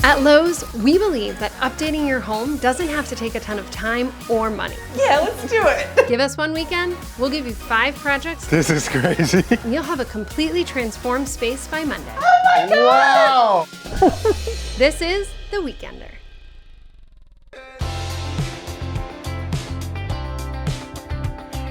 At Lowe's, we believe that updating your home doesn't have to take a ton of time or money. Yeah, let's do it. Give us one weekend, we'll give you 5 projects. This is crazy. And you'll have a completely transformed space by Monday. Oh my God! Wow. This is The Weekender.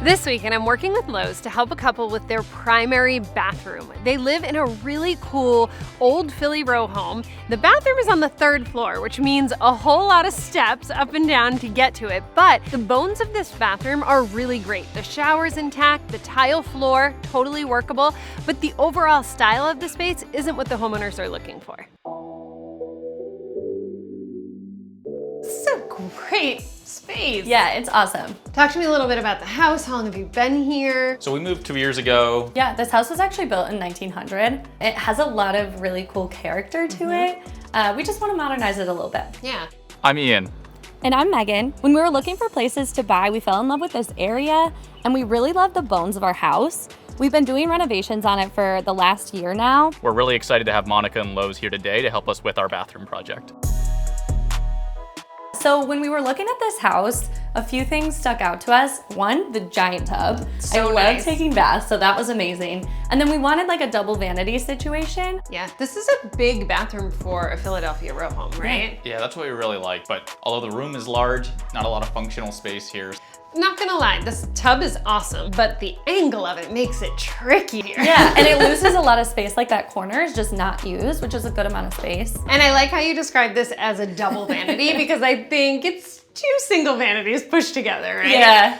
This weekend, I'm working with Lowe's to help a couple with their primary bathroom. They live in a really cool old Philly row home. The bathroom is on the 3rd floor, which means a whole lot of steps up and down to get to it. But the bones of this bathroom are really great. The shower's intact, the tile floor, totally workable, but the overall style of the space isn't what the homeowners are looking for. This is a great space. Yeah, it's awesome. Talk to me a little bit about the house. How long have you been here? So we moved 2 years ago. Yeah, this house was actually built in 1900. It has a lot of really cool character to it. We just want to modernize it a little bit. Yeah. I'm Ian. And I'm Megan. When we were looking for places to buy, we fell in love with this area and we really love the bones of our house. We've been doing renovations on it for the last year now. We're really excited to have Monica and Lowe's here today to help us with our bathroom project. So when we were looking at this house, a few things stuck out to us. One, the giant tub. So I love nice. taking baths, so that was amazing. And then we wanted like a double vanity situation. Yeah, this is a big bathroom for a Philadelphia row home, right? Yeah, that's what we really like. But although the room is large, not a lot of functional space here. Not gonna lie, this tub is awesome, but the angle of it makes it tricky here. Yeah, and it loses a lot of space. Like that corner is just not used, which is a good amount of space. And I like how you describe this as a double vanity because I think it's 2 single vanities pushed together, right? Yeah.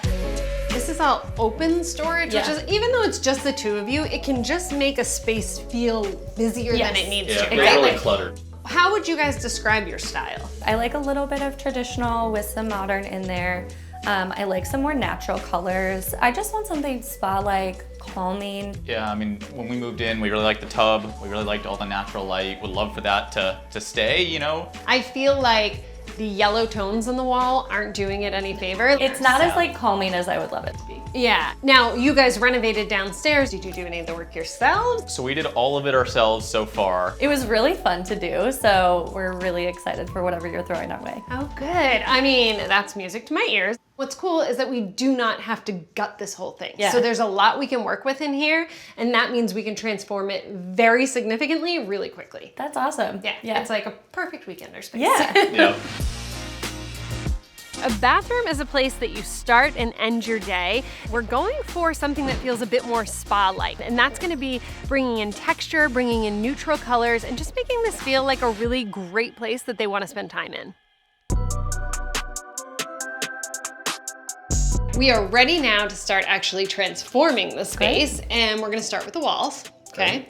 This is all open storage, which Yeah. is, even though it's just the 2 of you, it can just make a space feel busier than it needs to, we're right? really Like, cluttered. how would you guys describe your style? I like a little bit of traditional with some modern in there. I like some more natural colors. I just want something spa-like, calming. Yeah, I mean, when we moved in, we really liked the tub. We really liked all the natural light. Would love for that to stay, you know? I feel like the yellow tones on the wall aren't doing it any favor. It's not as like calming as I would love it to be. Yeah. Now, you guys renovated downstairs. Did you do any of the work yourselves? So we did all of it ourselves so far. It was really fun to do, so we're really excited for whatever you're throwing our way. Oh, good. I mean, that's music to my ears. What's cool is that we do not have to gut this whole thing. Yeah. So there's a lot we can work with in here, and that means we can transform it very significantly, really quickly. That's awesome. Yeah. It's like a perfect weekender space. Yeah. Yeah. A bathroom is a place that you start and end your day. We're going for something that feels a bit more spa-like, and that's gonna be bringing in texture, bringing in neutral colors, and just making this feel like a really great place that they wanna spend time in. We are ready now to start actually transforming the space, and we're gonna start with the walls, okay?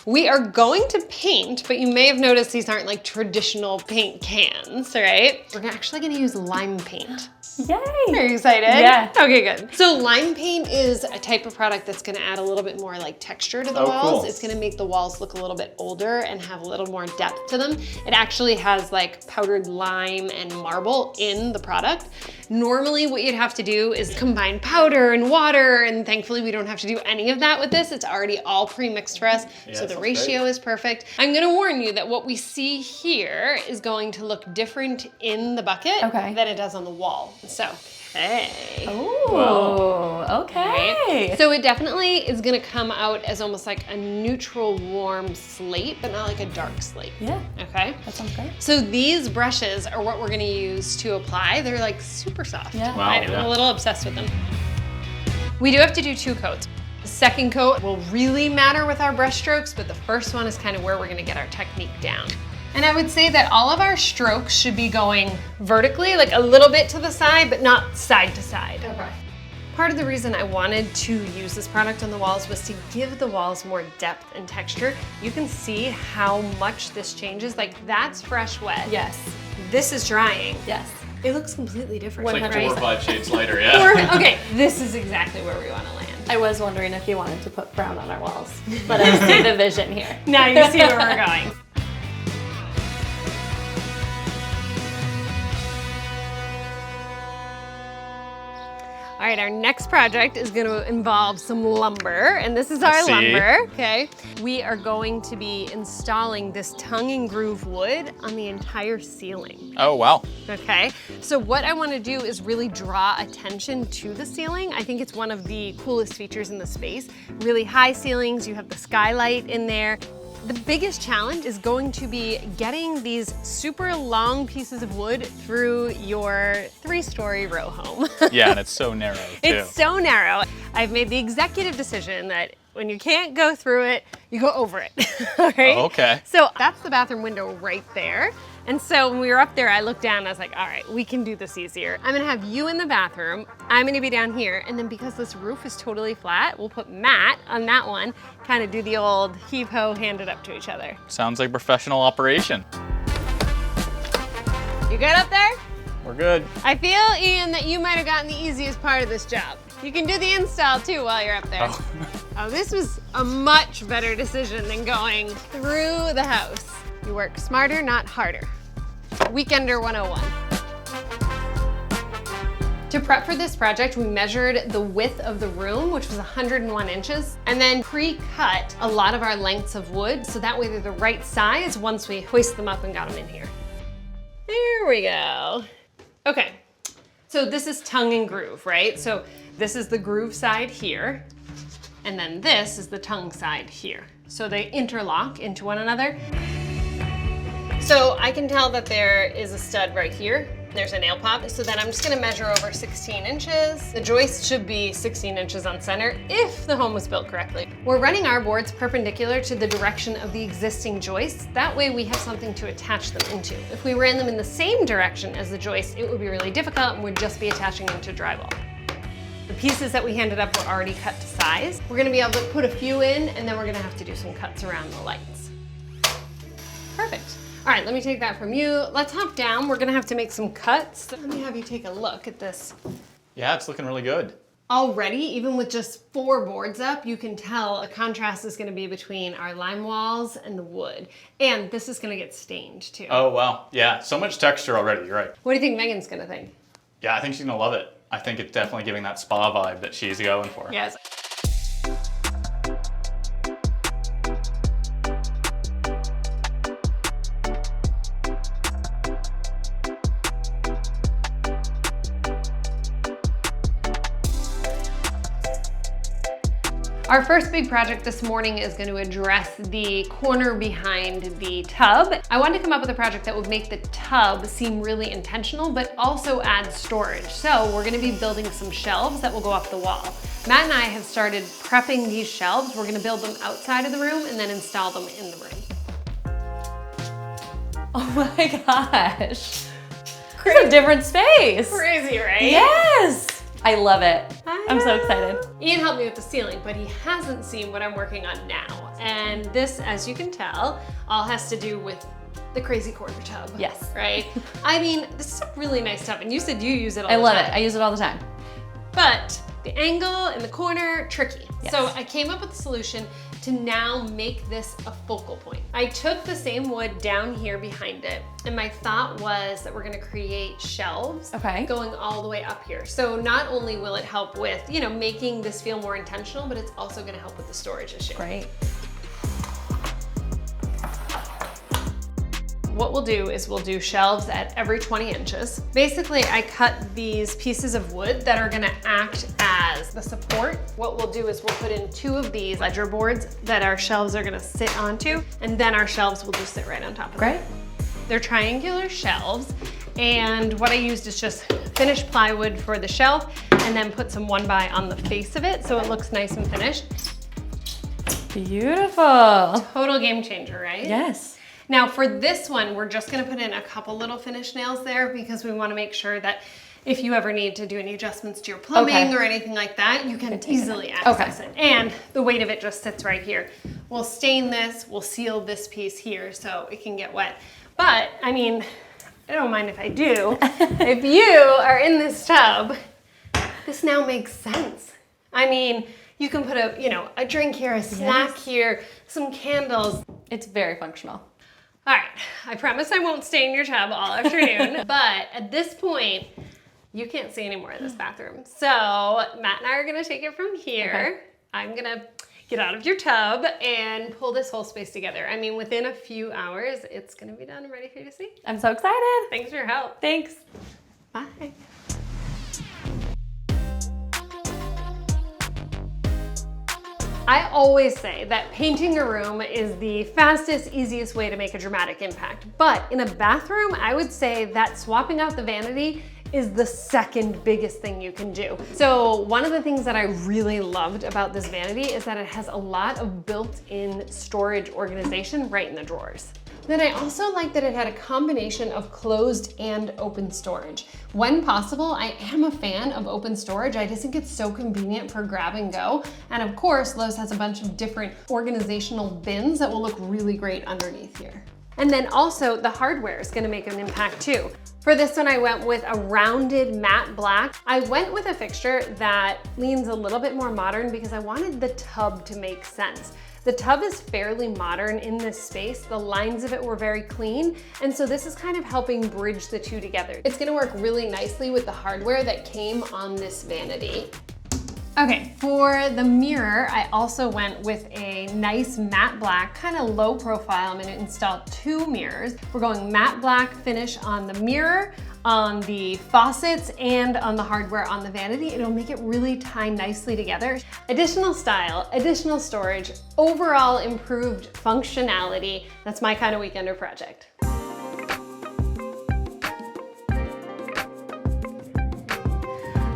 We are going to paint, but you may have noticed these aren't like traditional paint cans, right? We're actually gonna use lime paint. Yay! Are you excited? Yeah. Okay, good. So lime paint is a type of product that's gonna add a little bit more like texture to the walls. Cool. It's gonna make the walls look a little bit older and have a little more depth to them. It actually has like powdered lime and marble in the product. Normally what you'd have to do is combine powder and water, and thankfully we don't have to do any of that with this. It's already all pre-mixed for us, so the ratio is perfect. I'm gonna warn you that what we see here is going to look different in the bucket than it does on the wall. So, hey. Ooh, okay. So it definitely is gonna come out as almost like a neutral, warm slate, but not like a dark slate. Yeah, Okay? that sounds great. So these brushes are what we're gonna use to apply. They're like super soft. Yeah. Wow, I know, yeah. I'm a little obsessed with them. We do have to do 2 coats. The second coat will really matter with our brush strokes, but the first one is kind of where we're gonna get our technique down. And I would say that all of our strokes should be going vertically, like a little bit to the side, but not side to side. Okay. Part of the reason I wanted to use this product on the walls was to give the walls more depth and texture. You can see how much this changes. Like that's fresh wet. Yes. This is drying. Yes. It looks completely different. It's like 4 or 100%. 5 shades lighter, yeah. Okay, this is exactly where we want to land. I was wondering if you wanted to put brown on our walls, but I see the vision here. Now you see where we're going. All right, our next project is gonna involve some lumber, and this is our lumber, okay? We are going to be installing this tongue and groove wood on the entire ceiling. Oh, wow. Okay, so what I wanna do is really draw attention to the ceiling. I think it's one of the coolest features in the space. Really high ceilings, you have the skylight in there. The biggest challenge is going to be getting these super long pieces of wood through your 3-story row home. Yeah, and it's so narrow too. It's so narrow. I've made the executive decision that when you can't go through it, you go over it, all right? Oh, okay. So that's the bathroom window right there. And so when we were up there, I looked down and I was like, all right, we can do this easier. I'm gonna have you in the bathroom, I'm gonna be down here, and then because this roof is totally flat, we'll put Matt on that one, kind of do the old heave-ho, hand it up to each other. Sounds like professional operation. You good up there? We're good. I feel, Ian, that you might have gotten the easiest part of this job. You can do the install too while you're up there. Oh, this was a much better decision than going through the house. You work smarter, not harder. Weekender 101. To prep for this project, we measured the width of the room, which was 101 inches, and then pre-cut a lot of our lengths of wood, so that way they're the right size once we hoist them up and got them in here. There we go. Okay, so this is tongue and groove, right? So this is the groove side here, and then this is the tongue side here. So they interlock into one another. So I can tell that there is a stud right here. There's a nail pop. So then I'm just gonna measure over 16 inches. The joist should be 16 inches on center if the home was built correctly. We're running our boards perpendicular to the direction of the existing joists. That way we have something to attach them into. If we ran them in the same direction as the joist, it would be really difficult and we'd just be attaching them to drywall. The pieces that we handed up were already cut to size. We're gonna be able to put a few in and then we're gonna have to do some cuts around the lights. Perfect. All right, let me take that from you. Let's hop down. We're gonna have to make some cuts. Let me have you take a look at this. Yeah, it's looking really good. Already, even with just 4 boards up, you can tell a contrast is gonna be between our lime walls and the wood. And this is gonna get stained too. Oh, wow. Yeah, so much texture already, you're right. What do you think Megan's gonna think? Yeah, I think she's gonna love it. I think it's definitely giving that spa vibe that she's going for. Yes. Our first big project this morning is going to address the corner behind the tub. I wanted to come up with a project that would make the tub seem really intentional, but also add storage. So we're going to be building some shelves that will go up the wall. Matt and I have started prepping these shelves. We're going to build them outside of the room and then install them in the room. Oh my gosh. It's a different space. Crazy, right? Yes. I love it. I'm so excited. Ian helped me with the ceiling, but he hasn't seen what I'm working on now. And this, as you can tell, all has to do with the crazy corner tub. Yes. Right? I mean, this is a really nice tub, and you said you use it all the time. I love it. I use it all the time. But the angle and the corner, tricky. Yes. So I came up with a solution to now make this a focal point. I took the same wood down here behind it, and my thought was that we're gonna create shelves going all the way up here. So not only will it help with, you know, making this feel more intentional, but it's also gonna help with the storage issue. Great. What we'll do is we'll do shelves at every 20 inches. Basically, I cut these pieces of wood that are gonna act as the support. What we'll do is we'll put in 2 of these ledger boards that our shelves are gonna sit onto, and then our shelves will just sit right on top of them. Great. They're triangular shelves, and what I used is just finished plywood for the shelf, and then put some 1x on the face of it so it looks nice and finished. Beautiful. Total game changer, right? Yes. Now for this one, we're just gonna put in a couple little finish nails there because we wanna make sure that if you ever need to do any adjustments to your plumbing or anything like that, you can easily access it. And the weight of it just sits right here. We'll stain this, we'll seal this piece here so it can get wet. But, I mean, I don't mind if I do. If you are in this tub, this now makes sense. I mean, you can put a drink here, a snack here, some candles. It's very functional. All right, I promise I won't stay in your tub all afternoon, but at this point, You can't see any more of this bathroom. So Matt and I are gonna take it from here. Okay. I'm gonna get out of your tub and pull this whole space together. I mean, within a few hours, it's gonna be done and ready for you to see. I'm so excited. Thanks for your help. Thanks. Bye. I always say that painting a room is the fastest, easiest way to make a dramatic impact. But in a bathroom, I would say that swapping out the vanity is the second biggest thing you can do. So one of the things that I really loved about this vanity is that it has a lot of built-in storage organization right in the drawers. Then I also like that it had a combination of closed and open storage. When possible, I am a fan of open storage. I just think it's so convenient for grab and go. And of course, Lowe's has a bunch of different organizational bins that will look really great underneath here. And then also the hardware is gonna make an impact too. For this one, I went with a rounded matte black. I went with a fixture that leans a little bit more modern because I wanted the tub to make sense. The tub is fairly modern in this space. The lines of it were very clean. And so this is kind of helping bridge the two together. It's gonna work really nicely with the hardware that came on this vanity. Okay, for the mirror, I also went with a nice matte black, kind of low profile. I'm gonna install 2 mirrors. We're going matte black finish on the mirror, on the faucets, and on the hardware on the vanity. It'll make it really tie nicely together. Additional style, additional storage, overall improved functionality. That's my kind of weekender project.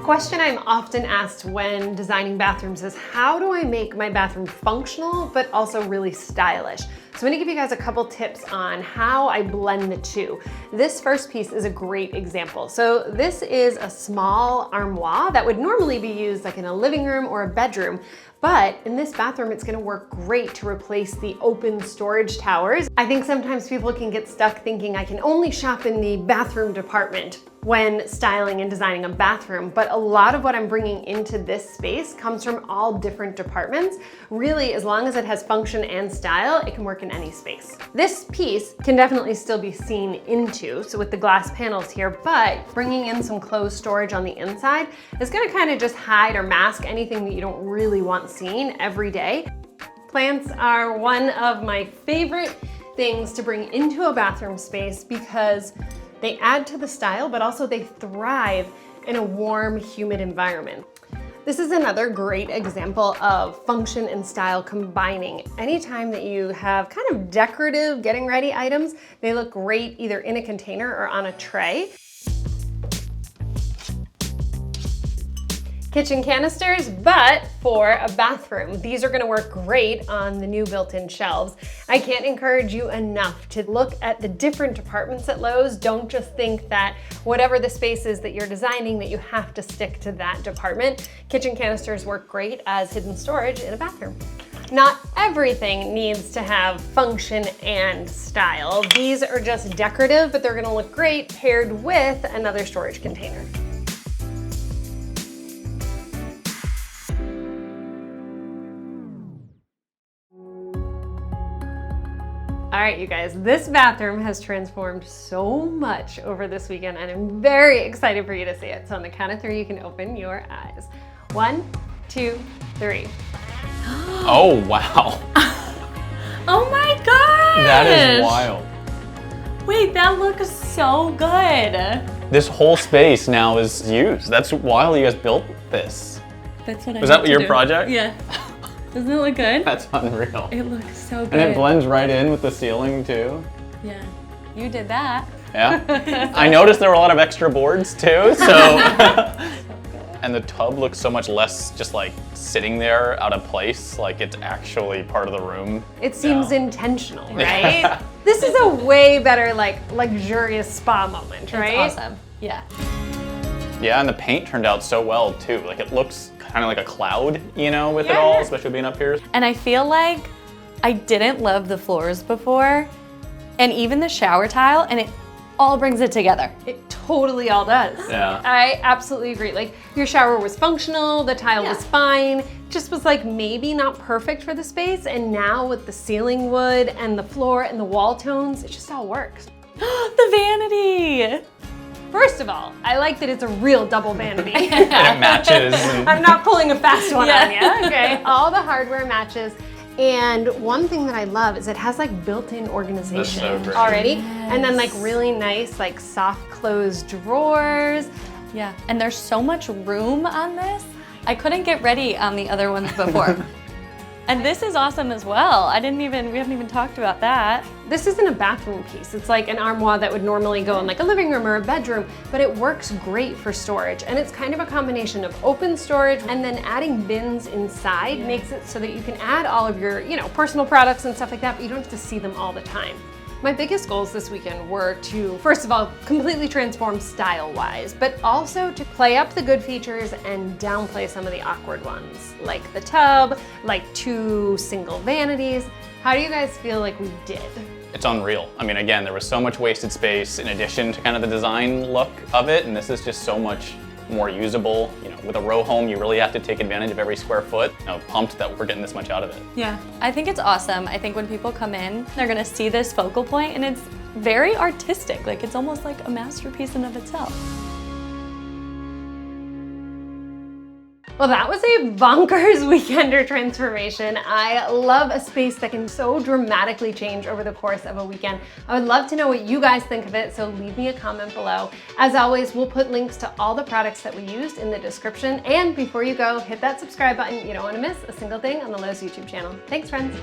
Question I'm often asked when designing bathrooms is how do I make my bathroom functional but also really stylish? So I'm gonna give you guys a couple tips on how I blend the two. This first piece is a great example. So this is a small armoire that would normally be used like in a living room or a bedroom, but in this bathroom, it's gonna work great to replace the open storage towers. I think sometimes people can get stuck thinking I can only shop in the bathroom department when styling and designing a bathroom, but a lot of what I'm bringing into this space comes from all different departments. Really, as long as it has function and style, it can work in any space. This piece can definitely still be seen into, so with the glass panels here, but bringing in some closed storage on the inside is gonna kind of just hide or mask anything that you don't really want seen every day. Plants are one of my favorite things to bring into a bathroom space because they add to the style, but also they thrive in a warm, humid environment. This is another great example of function and style combining. Anytime that you have kind of decorative getting ready items, they look great either in a container or on a tray. Kitchen canisters, but for a bathroom. These are gonna work great on the new built-in shelves. I can't encourage you enough to look at the different departments at Lowe's. Don't just think that whatever the space is that you're designing that you have to stick to that department. Kitchen canisters work great as hidden storage in a bathroom. Not everything needs to have function and style. These are just decorative, but they're gonna look great paired with another storage container. All right, you guys, this bathroom has transformed so much over this weekend and I'm very excited for you to see it. So on the count of 3, you can open your eyes. 1, 2, 3. Oh, wow. Oh my god! That is wild. Wait, that looks so good. This whole space now is used. That's wild you guys built this. That's what I Was had that to your do. project? Yeah. Doesn't it look good? That's unreal. It looks so good. And it blends right in with the ceiling too. Yeah. You did that. Yeah. I noticed there were a lot of extra boards too, so. And the tub looks so much less just like sitting there out of place, like it's actually part of the room. It seems intentional, right? This is a way better like luxurious spa moment, right? It's awesome. Yeah. Yeah, and the paint turned out so well too. Like it looks kind of like a cloud, you know, with it all, especially being up here. And I feel like I didn't love the floors before, and even the shower tile, and it all brings it together. It totally all does. Yeah. I absolutely agree. Like your shower was functional, the tile was fine, just was like maybe not perfect for the space. And now with the ceiling wood and the floor and the wall tones, it just all works. The vanity. First of all, I like that it's a real double vanity. And it matches. And I'm not pulling a fast one Yeah. on you, okay? All the hardware matches. And one thing that I love is it has like built-in organization so great. already. And then like really nice, like soft closed drawers. Yeah, and there's so much room on this. I couldn't get ready on the other ones before. And this is awesome as well. We haven't even talked about that. This isn't a bathroom piece. It's like an armoire that would normally go in like a living room or a bedroom, but it works great for storage. And it's kind of a combination of open storage and then adding bins inside makes it so that you can add all of your, personal products and stuff like that, but you don't have to see them all the time. My biggest goals this weekend were to, first of all, completely transform style-wise, but also to play up the good features and downplay some of the awkward ones, like the tub, like 2 single vanities. How do you guys feel like we did? it's unreal. I mean, again, there was so much wasted space in addition to kind of the design look of it, and this is just so much more usable. With a row home, you really have to take advantage of every square foot. Pumped that we're getting this much out of it. Yeah, I think it's awesome. I think when people come in, they're gonna see this focal point and it's very artistic. Like it's almost like a masterpiece in of itself. Well, that was a bonkers weekender transformation. I love a space that can so dramatically change over the course of a weekend. I would love to know what you guys think of it, so leave me a comment below. As always, we'll put links to all the products that we used in the description. And before you go, hit that subscribe button. You don't want to miss a single thing on the Lowe's YouTube channel. Thanks, friends.